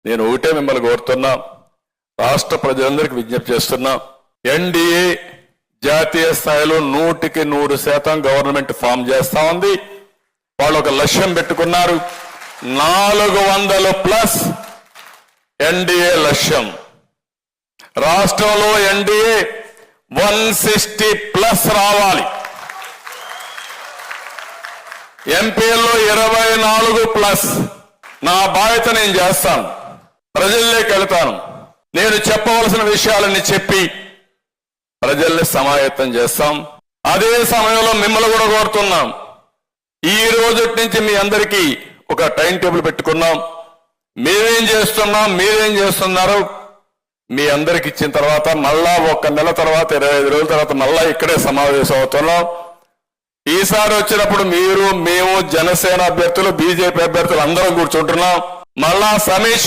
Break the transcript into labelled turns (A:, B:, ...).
A: నేను ఒకటే మిమ్మల్ని కోరుతున్నా, రాష్ట్ర ప్రజలందరికీ విజ్ఞప్తి చేస్తున్నా, ఎన్డీఏ జాతీయ స్థాయిలో 100% గవర్నమెంట్ ఫామ్ చేస్తా ఉంది. వాళ్ళు ఒక లక్ష్యం పెట్టుకున్నారు, 400+ ఎన్డీఏ లక్ష్యం. రాష్ట్రంలో ఎన్డీఏ 160+ రావాలి. ఎంపీల్లో 24+. నా బాధ్యత నేను చేస్తాను, ప్రజల్లోకి వెళ్తాను. నేను చెప్పవలసిన విషయాలన్నీ చెప్పి ప్రజల్ని సమాయత్తం చేస్తాం. అదే సమయంలో మిమ్మల్ని కూడా కోరుతున్నాం, ఈ రోజు నుంచి మీ అందరికీ ఒక టైం టేబుల్ పెట్టుకున్నాం. మేమేం చేస్తున్నాం, మీరేం చేస్తున్నారు, మీ అందరికి ఇచ్చిన తర్వాత మళ్ళా 1 నెల తర్వాత 25 రోజుల తర్వాత మళ్ళా ఇక్కడే సమావేశం అవుతున్నాం. ఈసారి వచ్చినప్పుడు మీరు, మేము, జనసేన అభ్యర్థులు, బీజేపీ అభ్యర్థులు అందరం కూర్చుంటున్నాం. మళ్ళా సమీక్ష